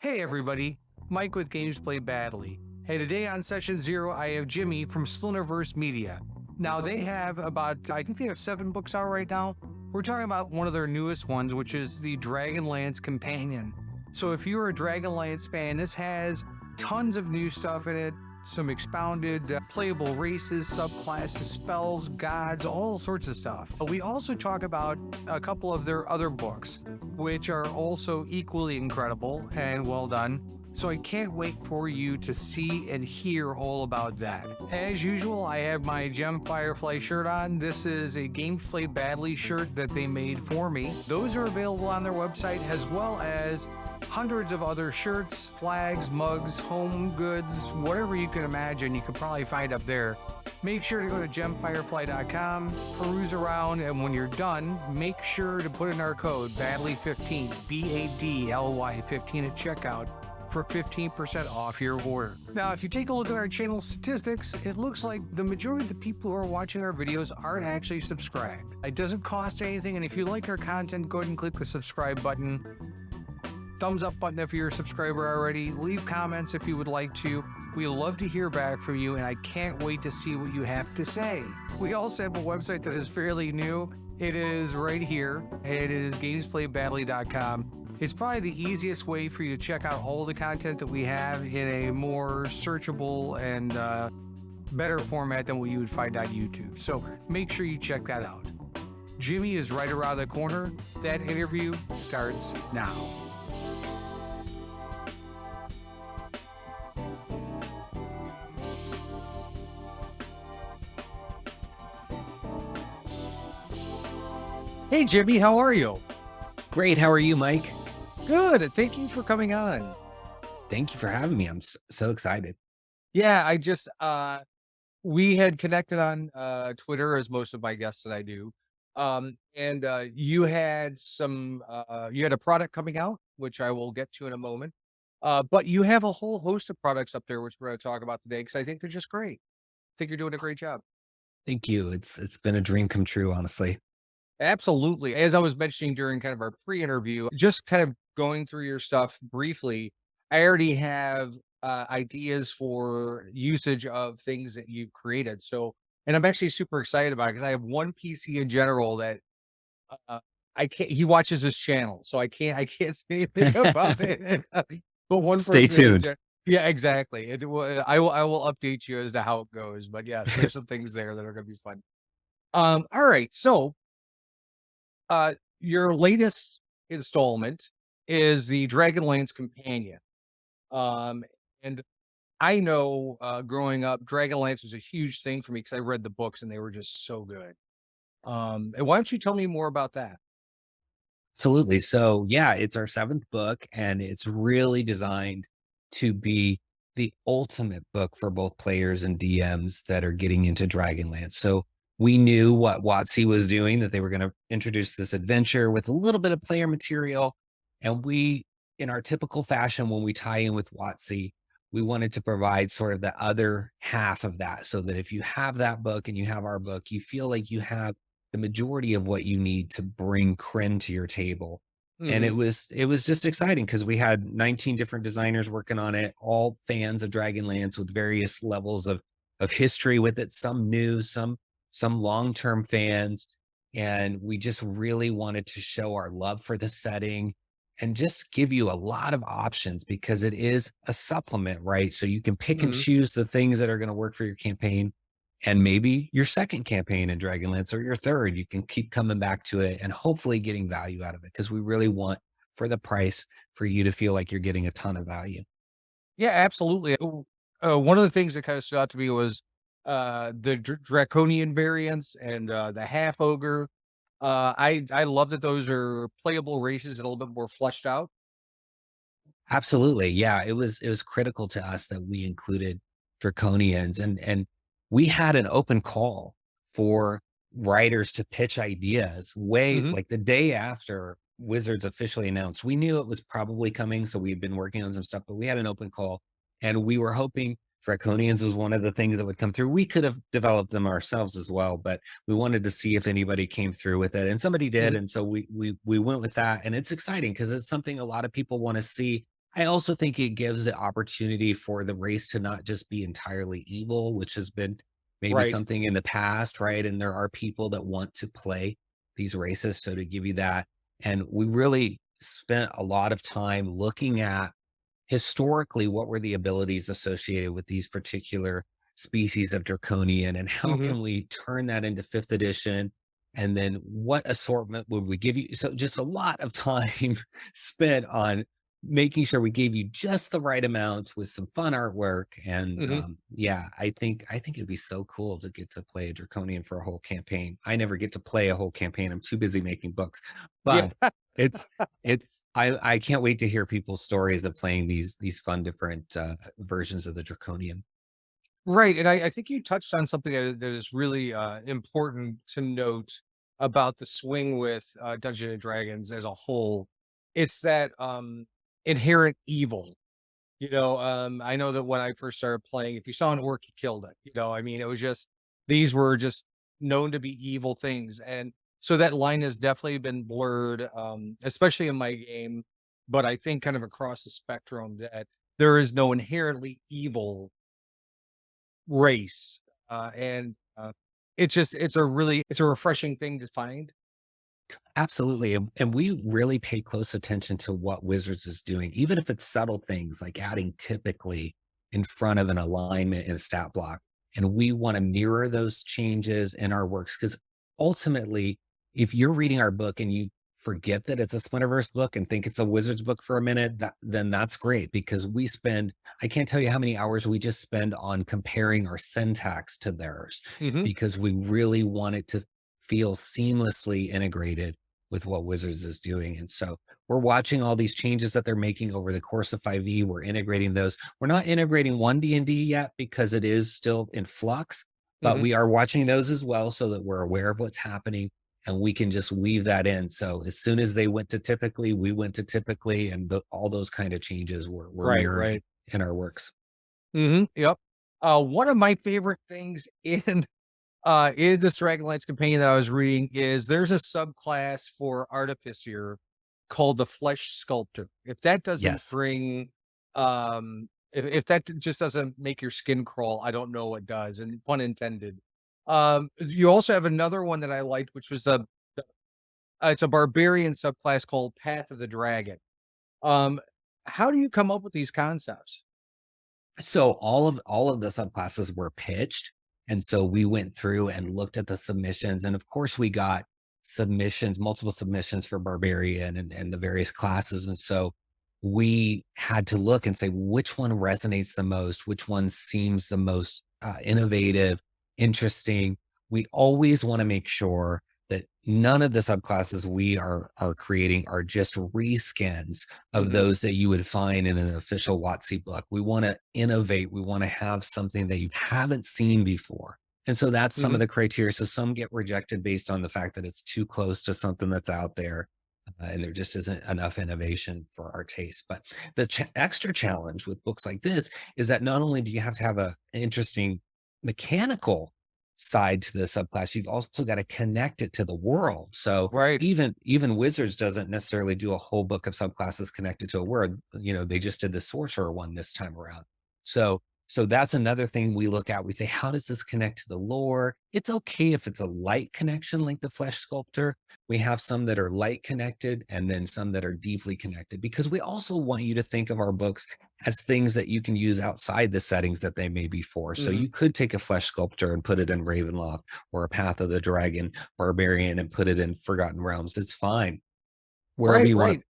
Hey everybody, Mike with Games Played Badly. Hey, today on session 0, I have Jimmy from Splinterverse Media. Now, they have I think they have 7 books out right now. We're talking about one of their newest ones, which is the Dragonlance Companion. So, if you're a Dragonlance fan, this has tons of new stuff in it, some expounded playable races, subclasses, spells, gods, all sorts of stuff. We also talk about a couple of their other books, which are also equally incredible and well done. So I can't wait for you to see and hear all about that. As usual, I have my Gem Firefly shirt on. This is a Games Played Badly shirt that they made for me. Those are available on their website, as well as hundreds of other shirts, flags, mugs, home goods, whatever you can imagine, you can probably find up there. Make sure to go to gemfirefly.com, peruse around, and when you're done, make sure to put in our code BADLY15, BADLY 15 at checkout for 15% off your order. Now, if you take a look at our channel statistics, it looks like the majority of the people who are watching our videos aren't actually subscribed. It doesn't cost anything, and if you like our content, go ahead and click the subscribe button. Thumbs up button if you're a subscriber already. Leave comments if you would like to. We love to hear back from you, and I can't wait to see what you have to say. We also have a website that is fairly new. It is right here. It is gamesplayedbadly.com. It's probably the easiest way for you to check out all the content that we have in a more searchable and better format than what you would find on YouTube. So make sure you check that out. Jimmy is right around the corner. That interview starts now. Hey, Jimmy, how are you? Great. How are you, Mike? Good. Thank you for coming on. Thank you for having me. I'm so excited. Yeah, we had connected on Twitter, as most of my guests that I do. And you had you had a product coming out, which I will get to in a moment. But you have a whole host of products up there, which we're going to talk about today, because I think they're just great. I think you're doing a great job. Thank you. It's been a dream come true, honestly. Absolutely. As I was mentioning during kind of our pre-interview, just kind of going through your stuff briefly, I already have ideas for usage of things that you've created. So, and I'm actually super excited about it because I have one PC in general that uh, I can't. He watches this channel, so I can't say anything about it. But one Stay person, tuned. yeah, exactly. I will update you as to how it goes. But yes, there's some things there that are going to be fun. All right, so. Your latest installment is the Dragonlance Companion. And I know growing up, Dragonlance was a huge thing for me because I read the books and they were just so good. And why don't you tell me more about that? Absolutely. So, yeah, it's our 7th book, and it's really designed to be the ultimate book for both players and DMs that are getting into Dragonlance. So, we knew what WotC was doing, that they were going to introduce this adventure with a little bit of player material. And we, in our typical fashion, when we tie in with WotC, we wanted to provide sort of the other half of that, so that if you have that book and you have our book, you feel like you have the majority of what you need to bring Krynn to your table. And Hmm. it was just exciting because we had 19 different designers working on it, all fans of Dragonlance with various levels of history with it, some new, some long-term fans. And we just really wanted to show our love for the setting and just give you a lot of options, because it is a supplement, right? So you can pick and Hmm. choose the things that are going to work for your campaign, and maybe your second campaign in Dragonlance, or your third. You can keep coming back to it and hopefully getting value out of it, because we really want, for the price, for you to feel like you're getting a ton of value. Yeah, absolutely. One of the things that kind of stood out to me was the draconian variants and the half ogre. I love that those are playable races and a little bit more fleshed out. Absolutely. Yeah, it was critical to us that we included Draconians, and we had an open call for writers to pitch ideas way, Hmm. like, the day after Wizards officially announced. We knew it was probably coming, so we've been working on some stuff, but we had an open call, and we were hoping Draconians was one of the things that would come through. We could have developed them ourselves as well, but we wanted to see if anybody came through with it, and somebody did, and so we went with that. And it's exciting because it's something a lot of people want to see. I also think it gives the opportunity for the race to not just be entirely evil, which has been maybe Right. something in the past, right? And there are people that want to play these races. So to give you that, and we really spent a lot of time looking at historically what were the abilities associated with these particular species of draconian and how Hmm. can we turn that into fifth edition, and then what assortment would we give you. So just a lot of time spent on making sure we gave you just the right amount with some fun artwork. And Hmm. yeah, I think it'd be so cool to get to play a draconian for a whole campaign. I never get to play a whole campaign, I'm too busy making books, Yeah. but it's I can't wait to hear people's stories of playing these fun different, versions of the Draconian. Right. And I think you touched on something that is really important to note about the swing with Dungeons and Dragons as a whole. It's that inherent evil. I know that when I first started playing, if you saw an orc, you killed it. I mean, it was just these were just known to be evil things. And so that line has definitely been blurred, especially in my game, but I think kind of across the spectrum that there is no inherently evil race. And it's a refreshing thing to find. Absolutely, and we really pay close attention to what Wizards is doing, even if it's subtle things like adding typically in front of an alignment in a stat block, and we wanna mirror those changes in our works. Because ultimately, if you're reading our book and you forget that it's a Splinterverse book and think it's a Wizards book for a minute, then that's great because we spend I can't tell you how many hours we just spend on comparing our syntax to theirs Hmm. because we really want it to feel seamlessly integrated with what Wizards is doing. And so we're watching all these changes that they're making over the course of 5e. We're integrating those. We're not integrating 1D&D yet because it is still in flux, but Hmm. we are watching those as well so that we're aware of what's happening and we can just weave that in. So as soon as they went to typically, we went to typically, and all those kind of changes we're Right, mirroring right. in our works. Yep. One of my favorite things in this Dragonlance Companion that I was reading is there's a subclass for Artificer called the Flesh Sculptor. If that doesn't Yes. bring, if that just doesn't make your skin crawl, I don't know what does, and pun intended. You also have another one that I liked, which was it's a barbarian subclass called Path of the Dragon. Um, how do you come up with these concepts? So all of the subclasses were pitched, and so we went through and looked at the submissions, and of course we got submissions, multiple submissions for barbarian and the various classes, and so we had to look and say which one resonates the most, which one seems the most innovative, interesting. We always want to make sure that none of the subclasses we are creating are just reskins of Hmm. those that you would find in an official WotC book. We want to innovate. We want to have something that you haven't seen before. And so that's some Hmm. of the criteria. So some get rejected based on the fact that it's too close to something that's out there. And there just isn't enough innovation for our taste. But the extra challenge with books like this is that not only do you have to have an interesting mechanical side to the subclass, you've also got to connect it to the world. So Right. even Wizards doesn't necessarily do a whole book of subclasses connected to a word. They just did the sorcerer one this time around. So that's another thing we look at. We say, how does this connect to the lore? It's okay if it's a light connection like the flesh sculptor. We have some that are light connected and then some that are deeply connected because we also want you to think of our books as things that you can use outside the settings that they may be for. So Hmm. you could take a flesh sculptor and put it in Ravenloft or a Path of the Dragon barbarian and put it in Forgotten Realms. It's fine. Wherever Right. you want Right.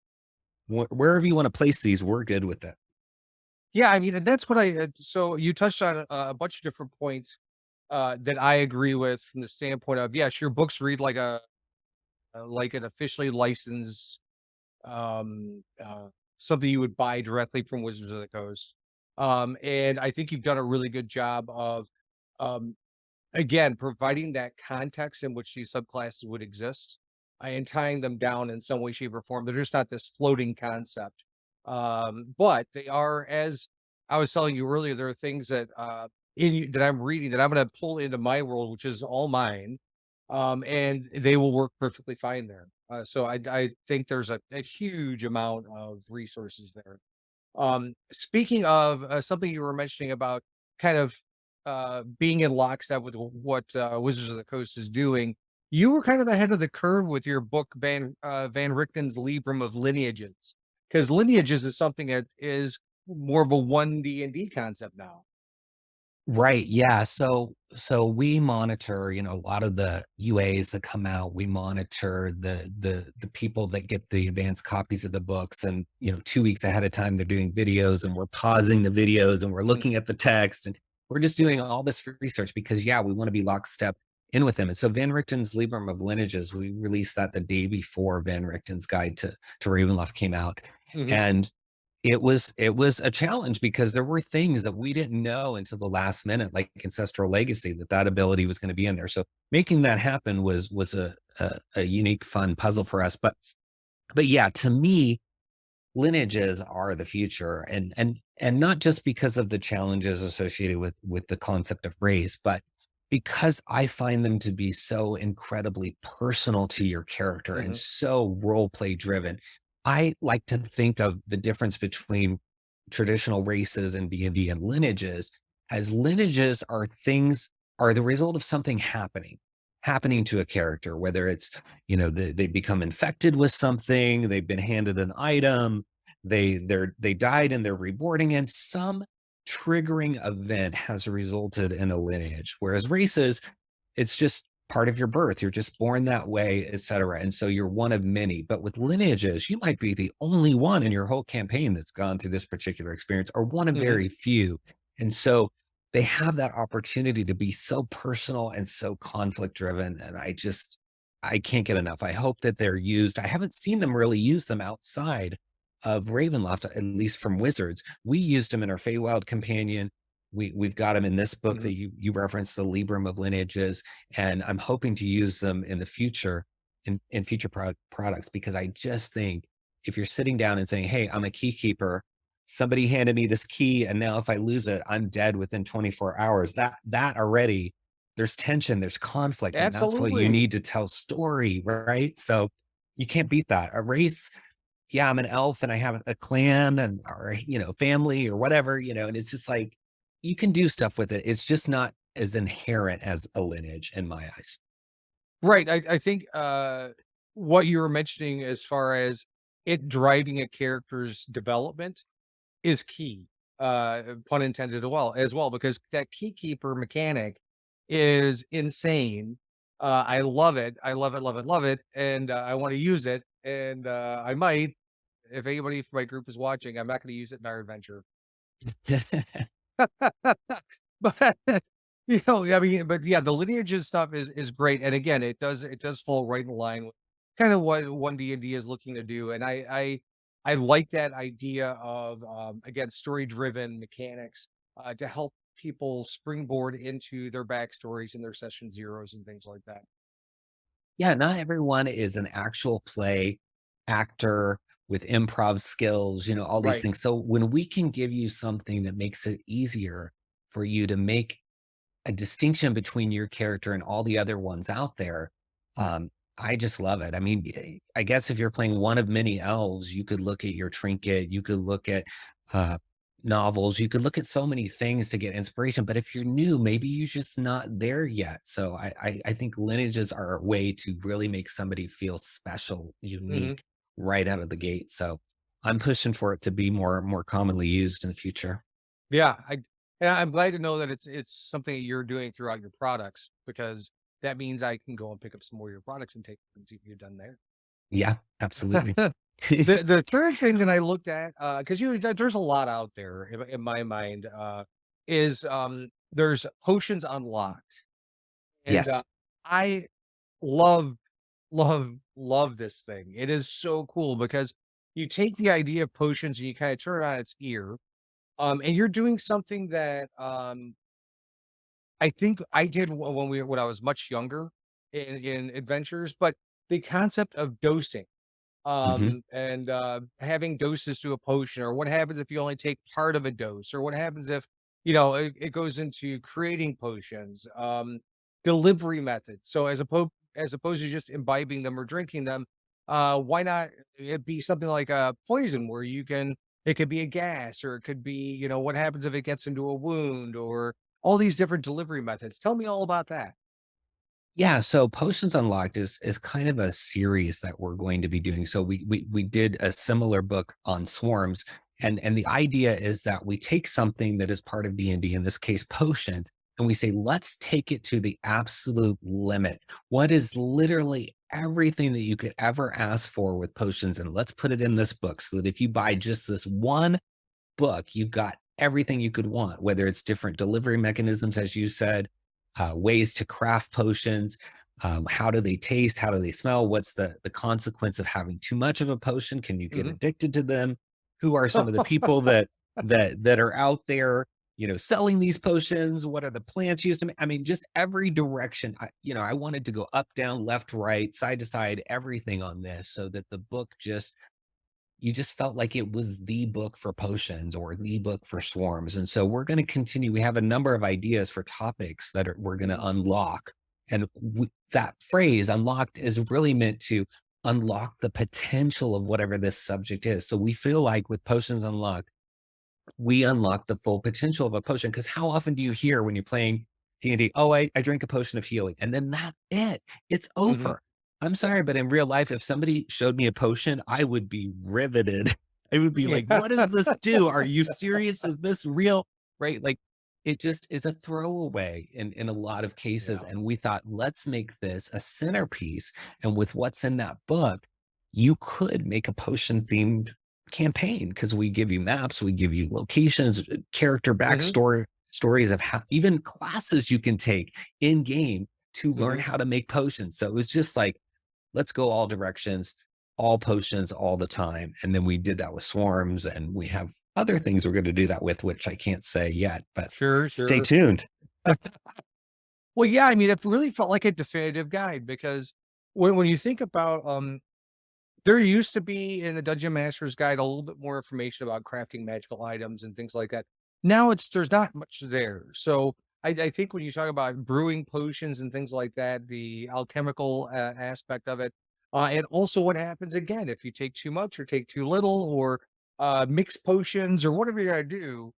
to wherever you want to place these, we're good with it. Yeah, I mean, and that's what so you touched on a bunch of different points that I agree with from the standpoint of, yes, your books read like like an officially licensed something you would buy directly from Wizards of the Coast. And I think you've done a really good job of um again providing that context in which these subclasses would exist and tying them down in some way, shape, or form. They're just not this floating concept. But they are, as I was telling you earlier, there are things that that I'm reading that I'm going to pull into my world, which is all mine, and they will work perfectly fine there. So I think there's a huge amount of resources there. Speaking of something you were mentioning about kind of being in lockstep with what Wizards of the Coast is doing, you were kind of ahead of the curve with your book Van Richten's Libram of Lineages, because Lineages is something that is more of a one D&D concept now. Right, yeah, so we monitor, a lot of the UAs that come out, we monitor the people that get the advanced copies of the books, and, 2 weeks ahead of time, they're doing videos, and we're pausing the videos, and we're Mhm, looking at the text, and we're just doing all this research because, yeah, we wanna be lockstep in with them, and so Van Richten's Libram of Lineages, we released that the day before Van Richten's Guide to Ravenloft came out, mhm, and it was a challenge because there were things that we didn't know until the last minute, like Ancestral Legacy, that ability was gonna be in there. So making that happen was a unique, fun puzzle for us. But yeah, to me, lineages are the future, and not just because of the challenges associated with the concept of race, but because I find them to be so incredibly personal to your character and mhm, so role play driven. I like to think of the difference between traditional races and D&D and lineages, as lineages are the result of something happening to a character, whether it's, they become infected with something, they've been handed an item, they died and they're reborn, and some triggering event has resulted in a lineage. Whereas races, it's just part of your birth. You're just born that way, et cetera. And so you're one of many. But with lineages, you might be the only one in your whole campaign that's gone through this particular experience, or one of mhm. very few. And so they have that opportunity to be so personal and so conflict driven. And I can't get enough. I hope that they're used. I haven't seen them really use them outside of Ravenloft, at least from Wizards. We used them in our Feywild companion. We've got them in this book Mhm. that you referenced, the Libram of Lineages, and I'm hoping to use them in the future in future products, because I just think if you're sitting down and saying, "Hey, I'm a key keeper. Somebody handed me this key, and now if I lose it, I'm dead within 24 hours." That already, there's tension, there's conflict, and that's what you Absolutely. need to tell story, right? So you can't beat that. A race, yeah, I'm an elf and I have a clan and or family or whatever, and it's just like you can do stuff with it. It's just not as inherent as a lineage in my eyes. Right. I think what you were mentioning as far as it driving a character's development is key. Pun intended as well, because that key keeper mechanic is insane. I love it. I love it, love it, love it. And I want to use it. And I might, if anybody from my group is watching, I'm not going to use it in our adventure. But, I mean, but yeah, the lineages stuff is great, and again, it does fall right in line with kind of what one D&D is looking to do, and I like that idea of, again, story-driven mechanics, to help people springboard into their backstories and their session zeros and things like that. Yeah, not everyone is an actual play actor with improv skills, all these Right. things. So when we can give you something that makes it easier for you to make a distinction between your character and all the other ones out there, um, I just love it. I mean, I guess if you're playing one of many elves, you could look at your trinket, you could look at uh, novels, you could look at so many things to get inspiration. But if you're new, maybe you're just not there yet. So I think lineages are a way to really make somebody feel special, Mhm. unique right out of the gate. So I'm pushing for it to be more commonly used in the future. Yeah, and I'm glad to know that it's something that you're doing throughout your products, because that means I can go and pick up some more of your products and take and see what you've done there. Yeah, absolutely. The third thing that I looked at, because there's a lot out there in my mind, is, there's potions unlocked, and, Yes. I love, love this thing. It is so cool because you take the idea of potions and you kinda turn it on its ear, and you're doing something that, I think I did when I was much younger in adventures, but the concept of dosing. Mhm. And having doses to a potion, or what happens if you only take part of a dose, or what happens if it goes into creating potions, delivery methods. So as opposed to just imbibing them or drinking them, why not it be something like a poison, where you can It could be a gas, or it could be, what happens if it gets into a wound, or all these different delivery methods. Tell me all about that. Yeah, so Potions Unlocked is kind of a series that we're going to be doing. So we did a similar book on swarms, and the idea is that we take something that is part of D&D, in this case potions, and we say let's take it to the absolute limit. What is literally everything that you could ever ask for with potions, and let's put it in this book so that if you buy just this one book, you've got everything you could want, whether it's different delivery mechanisms, as you said, ways to craft potions. How do they taste? How do they smell? What's the consequence of having too much of a potion? Can you get Mhm. addicted to them? Who are some of the people that are out there, selling these potions? What are the plants used to make? I mean, just every direction. I wanted to go up, down, left, right, side to side, everything on this, so that the book just you just felt like it was the book for potions or the book for swarms. And so we're going to continue. We have a number of ideas for topics that we're going to unlock. And that phrase unlocked is really meant to unlock the potential of whatever this subject is. So we feel like with Potions Unlocked, we unlock the full potential of a potion. Because how often do you hear when you're playing D&D, oh, I drank a potion of healing, and then that's it. It's Mhm. over. I'm sorry, but in real life, if somebody showed me a potion, I would be riveted. I would be like, Yeah. what does this do? Are you serious? Is this real? Right? Like it just is a throwaway in a lot of cases. Yeah. And we thought, let's make this a centerpiece. And with what's in that book, you could make a potion themed campaign because we give you maps, we give you locations, character Mhm. backstory, stories of how even classes you can take in game to learn Mhm. how to make potions. So it was just like, let's go all directions, all potions all the time. And then we did that with swarms, and we have other things we're going to do that with, which I can't say yet, but Sure, stay sure. tuned. Well, yeah, I mean, it really felt like a definitive guide because when you think about, there used to be in the Dungeon Master's Guide a little bit more information about crafting magical items and things like that. Now there's not much there. So I think when you talk about brewing potions and things like that, the alchemical aspect of it, and also what happens again if you take too much or take too little, or mix potions or whatever you gotta do.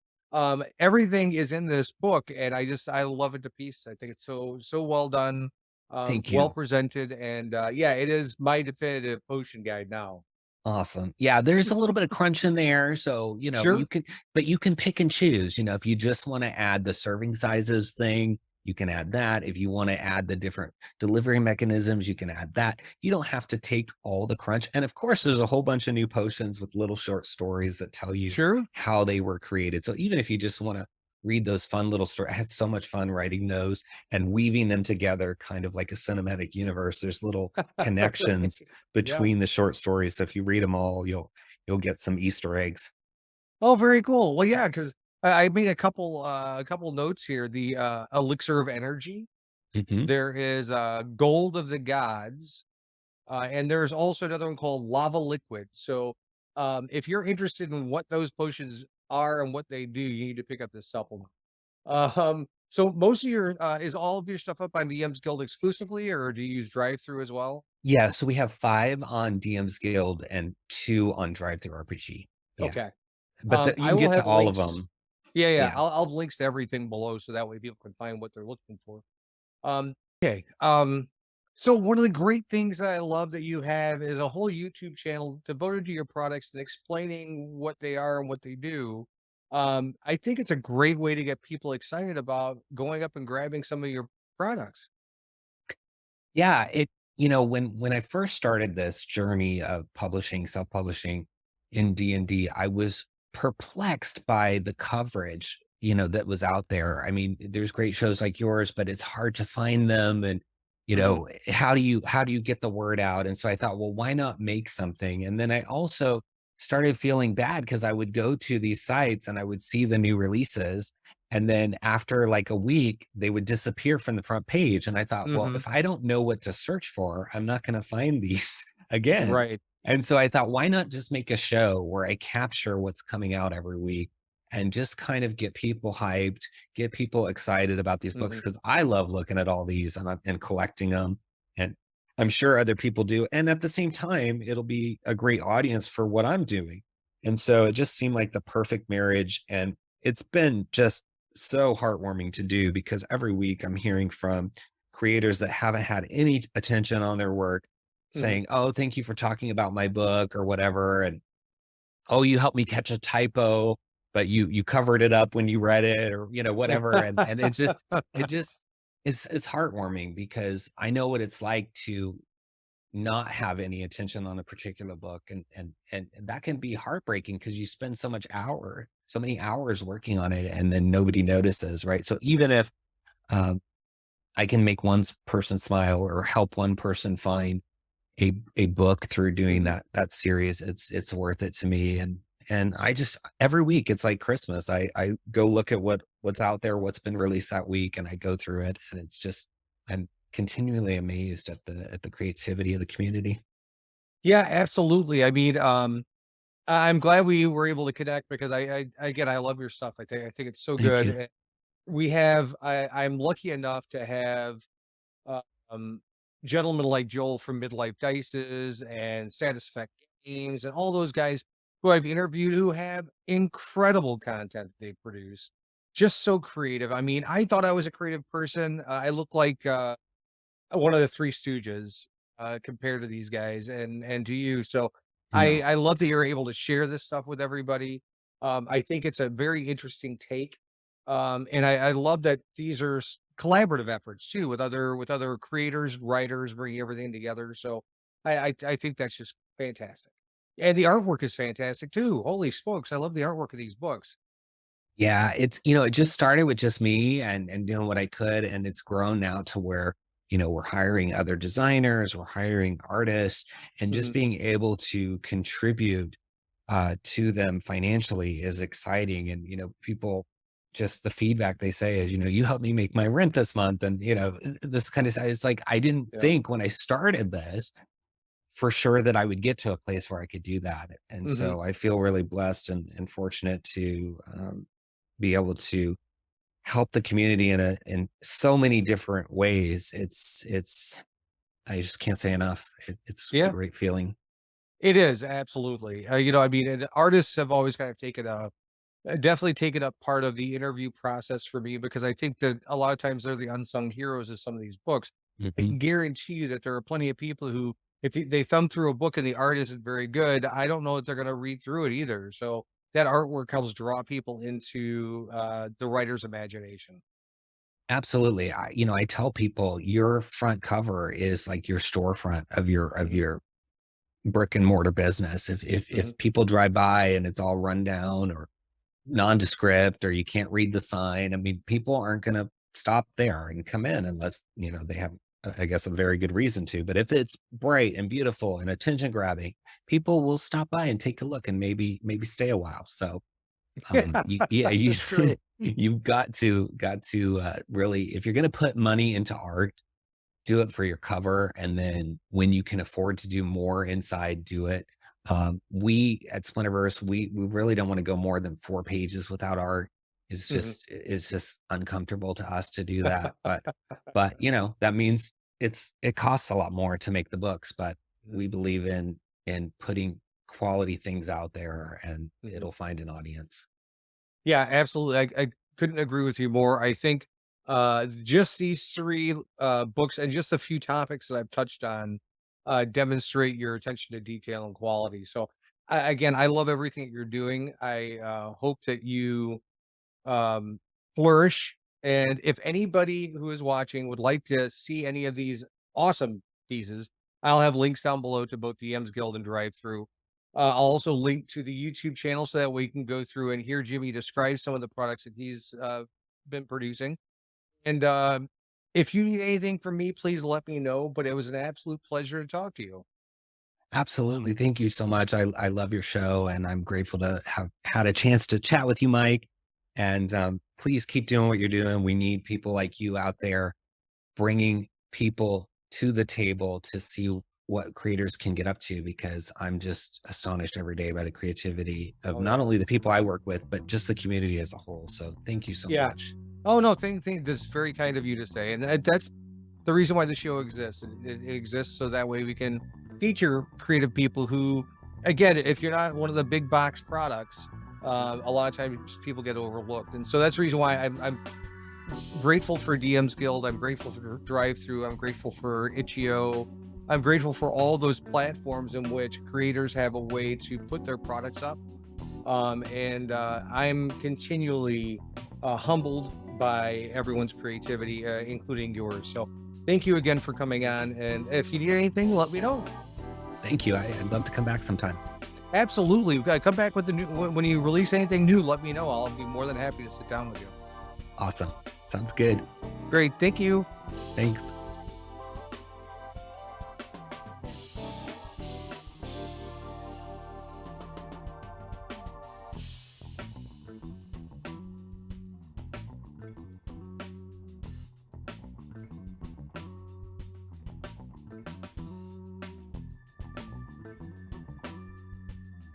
Everything is in this book, and I love it to pieces. I think it's so well done, Thank well you. presented, and yeah, it is my definitive potion guide now. Awesome. Yeah, there's a little bit of crunch in there. So, Sure, but you can pick and choose. If you just want to add the serving sizes thing, you can add that. If you want to add the different delivery mechanisms, you can add that. You don't have to take all the crunch. And of course, there's a whole bunch of new potions with little short stories that tell you sure. how they were created. So even if you just want to read those fun little stories, I had so much fun writing those and weaving them together, kind of like a cinematic universe. There's little connections Yeah. between the short stories. So if you read them all, you'll get some Easter eggs. Oh, very cool. Well, yeah, because I made a couple notes here. The elixir of energy. Mhm. There is gold of the gods. And there's also another one called Lava Liquid. So, if you're interested in what those potions are and what they do, you need to pick up this supplement. So most of your is all of your stuff up on DM's Guild exclusively, or do you use drive through as well? Yeah, so we have 5 on DM's Guild and 2 on Drive Through RPG. Yeah, Okay. but you I can will get to have all of links. them. Yeah, yeah. Yeah. I'll have links to everything below, so that way people can find what they're looking for. Okay. So one of the great things I love that you have is a whole YouTube channel devoted to your products and explaining what they are and what they do. I think it's a great way to get people excited about going up and grabbing some of your products. Yeah, when I first started this journey of publishing, self-publishing in D&D, I was perplexed by the coverage, that was out there. I mean, there's great shows like yours, but it's hard to find them. And, Mhm. how do you get the word out? And so I thought, well, why not make something? And then I also started feeling bad because I would go to these sites and I would see the new releases, and then after like a week, they would disappear from the front page. And I thought, well, Mhm. if I don't know what to search for, I'm not going to find these again. Right. And so I thought, why not just make a show where I capture what's coming out every week and just kind of get people hyped, get people excited about these books? Mhm. Because I love looking at all these and collecting them. And I'm sure other people do. And at the same time, it'll be a great audience for what I'm doing. And so it just seemed like the perfect marriage. And it's been just so heartwarming to do because every week I'm hearing from creators that haven't had any attention on their work Mhm. saying, "Oh, thank you for talking about my book," or whatever. And, "Oh, you helped me catch a typo, but you covered it up when you read it," or, whatever. And it's heartwarming because I know what it's like to not have any attention on a particular book, and that can be heartbreaking because you spend so many hours working on it, and then nobody notices, right? So even if um, I can make person smile or help one person find a book through doing Mhm. that series, it's worth it to me. And I just every week it's like Christmas. I go look at what's out there, what's been released that week, and I go through it, and it's just I'm continually amazed at the creativity of the community. Yeah, absolutely. I mean, I'm glad we were able to connect because again, I love your stuff. I think it's so Thank good. you. I'm lucky enough to have uh, um, gentlemen like Joel from Midlife Dices and Satisfact Games and all those guys who I've interviewed who have incredible content they produce. Just so creative. I mean, I thought I was a creative person. I look like one of the Three Stooges, compared to these guys and to you. So No. I love that you're able to share this stuff with everybody. I think it's a very interesting take. And I love that these are collaborative efforts too with other creators, writers, bringing everything together. So I think that's just fantastic. And the artwork is fantastic too. Holy smokes, I love the artwork of these books. Yeah, it just started with just me and doing what I could, and it's grown now to where, we're hiring other designers, we're hiring artists, and just Mhm. being able to contribute to them financially is exciting. And, people just the feedback they say is, you helped me make my rent this month. And, this kind of it's like I didn't Yeah. think when I started this for sure that I would get to a place where I could do that. And Mhm. so I feel really blessed and fortunate to be able to help the community in so many different ways. It's I just can't say enough. It's a Yeah. great feeling. It is absolutely. I mean, and artists have always kind of taken a definitely taken up part of the interview process for me because I think that a lot of times they're the unsung heroes of some of these books. I Mhm. can guarantee you that there are plenty of people who, if they thumb through a book and the art isn't very good, I don't know if they're going to read through it either. So that artwork helps draw people into the writer's imagination. Absolutely. I tell people your front cover is like your storefront of your Hmm. brick and mortar business. Hmm. If people drive by and it's all run down or nondescript or you can't read the sign, I mean, people aren't going to stop there and come in unless, they have, I guess, a very good reason to. But if it's bright and beautiful and attention grabbing, people will stop by and take a look and maybe stay a while. So yeah, That's true. you've got to really, if you're going to put money into art, do it for your cover, and then when you can afford to do more inside, do it. We at Splinterverse, we really don't want to go more than 4 pages without art. Hmm. It's just uncomfortable to us to do that. But that means it costs a lot more to make the books, but we believe in putting quality things out there, and Hmm. it'll find an audience. Yeah, absolutely. I couldn't agree with you more. I think just these three books and just a few topics that I've touched on demonstrate your attention to detail and quality. So, again, I love everything that you're doing. I hope that you um, flourish. And if anybody who is watching would like to see any of these awesome pieces, I'll have links down below to both DM's Guild and Drive Through. I'll also link to the YouTube channel so that way you can go through and hear Jimmy describe some of the products that he's been producing. And if you need anything from me, please let me know. But it was an absolute pleasure to talk to you. Absolutely. Thank you so much. I love your show, and I'm grateful to have had a chance to chat with you, Mike. And please keep doing what you're doing. We need people like you out there bringing people to the table to see what creators can get up to, because I'm just astonished every day by the creativity of Oh not yeah. only the people I work with, but just the community as a whole. So thank you so Yeah. much. Oh no, think that's very kind of you to say, and that's the reason why the show exists. It exists so that way we can feature creative people who again, if you're not one of the big box products, a lot of times people get overlooked. And so that's the reason why I'm grateful for DM's Guild. I'm grateful for Drive-Thru. I'm grateful for Itch.io. I'm grateful for all those platforms in which creators have a way to put their products up. And I'm continually humbled by everyone's creativity, including yours. So thank you again for coming on. And if you need anything, let me know. Thank you. I'd love to come back sometime. Absolutely. We've got to come back with the new, when you release anything new, let me know. I'll be more than happy to sit down with you. Awesome. Sounds good. Great. Thank you. Thanks.